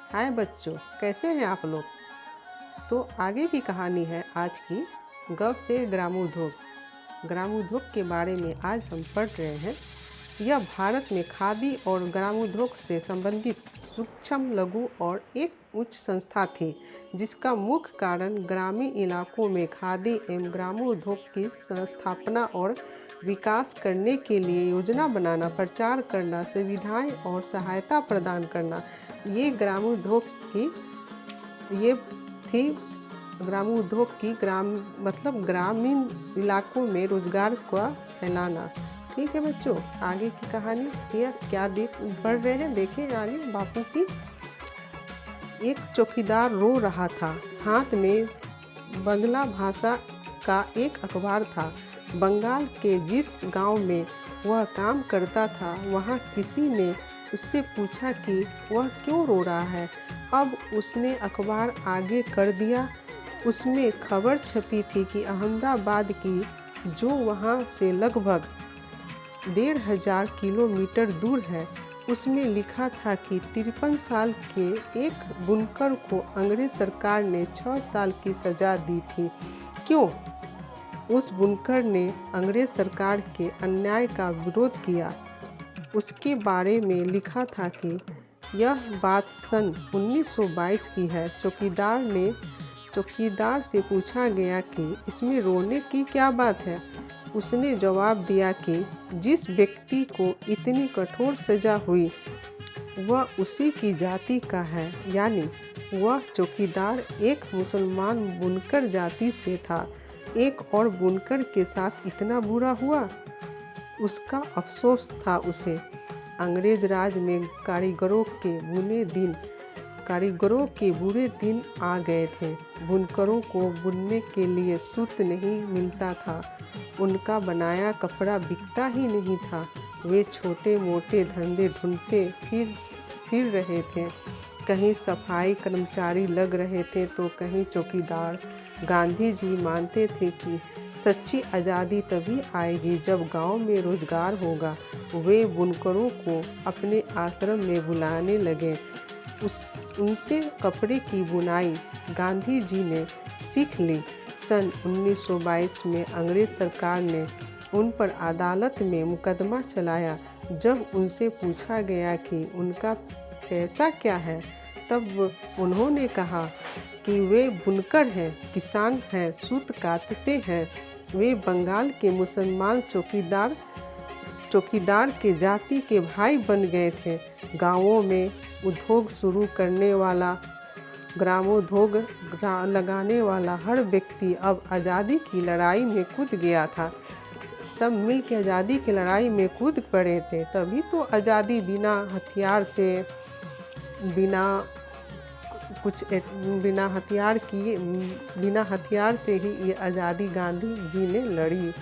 हाय बच्चों, कैसे हैं आप लोग। तो आगे की कहानी है आज की गौ से ग्रामोद्योग। ग्रामोद्योग के बारे में आज हम पढ़ रहे हैं। यह भारत में खादी और ग्रामोद्योग से संबंधित सूक्ष्म, लघु और एक उच्च संस्था थी, जिसका मुख्य कारण ग्रामीण इलाकों में खादी एवं ग्रामोद्योग की स्थापना और विकास करने के लिए योजना बनाना, प्रचार करना, सुविधाएं और सहायता प्रदान करना। ये ग्रामोद्योग की ग्रामीण इलाकों में रोजगार का फैलाना। ठीक है बच्चों, आगे की कहानी यह क्या पढ़ रहे हैं, देखें आगे। बापू की एक चौकीदार रो रहा था। हाथ में बंगला भाषा का एक अखबार था। बंगाल के जिस गांव में वह काम करता था, वहां किसी ने उससे पूछा कि वह क्यों रो रहा है। अब उसने अखबार आगे कर दिया। उसमें खबर छपी थी कि अहमदाबाद की, जो वहां से लगभग 1500 किलोमीटर दूर है, उसमें लिखा था कि 53 साल के एक बुनकर को अंग्रेज सरकार ने 6 साल की सजा दी थी। क्यों? उस बुनकर ने अंग्रेज सरकार के अन्याय का विरोध किया। उसके बारे में लिखा था कि यह बात सन 1922 की है। चौकीदार से पूछा गया कि इसमें रोने की क्या बात है। उसने जवाब दिया कि जिस व्यक्ति को इतनी कठोर सजा हुई, वह उसी की जाति का है, यानी वह चौकीदार एक मुसलमान बुनकर जाति से था। एक और बुनकर के साथ इतना बुरा हुआ, उसका अफसोस था उसे। अंग्रेज राज में कारीगरों के बुरे दिन आ गए थे। बुनकरों को बुनने के लिए सूत नहीं मिलता था। उनका बनाया कपड़ा बिकता ही नहीं था। वे छोटे मोटे धंधे ढूंढते फिर रहे थे। कहीं सफाई कर्मचारी लग रहे थे तो कहीं चौकीदार। गांधी जी मानते थे कि सच्ची आज़ादी तभी आएगी जब गांव में रोजगार होगा। वे बुनकरों को अपने आश्रम में बुलाने लगे। उनसे कपड़े की बुनाई गांधी जी ने सीख ली। सन 1922 में अंग्रेज सरकार ने उन पर अदालत में मुकदमा चलाया। जब उनसे पूछा गया कि उनका पैसा क्या है, तब उन्होंने कहा कि वे बुनकर हैं, किसान हैं, सूत काटते हैं। वे बंगाल के मुसलमान चौकीदार के जाति के भाई बन गए थे। गांवों में उद्योग शुरू करने वाला, ग्रामोद्योग लगाने वाला हर व्यक्ति अब आज़ादी की लड़ाई में कूद गया था। सब मिल के आज़ादी की लड़ाई में कूद पड़े थे। तभी तो आज़ादी बिना हथियार से ही ये आज़ादी गांधी जी ने लड़ी।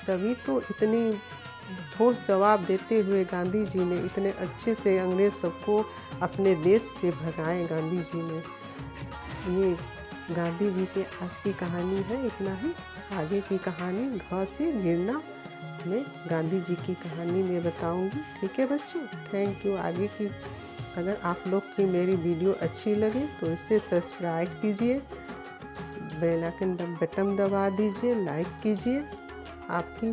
तभी तो इतनी ठोस जवाब देते हुए गांधी जी ने इतने अच्छे से अंग्रेज सबको अपने देश से भगाए। गांधी जी ने, ये गांधी जी के आज की कहानी है। इतना ही। आगे की कहानी घ से गिरना में गांधी जी की कहानी में बताऊंगी। ठीक है बच्चों, थैंक यू। आगे की, अगर आप लोग की मेरी वीडियो अच्छी लगे तो इसे सब्सक्राइब कीजिए, बेल आइकन बटन दबा दीजिए, लाइक कीजिए। आपकी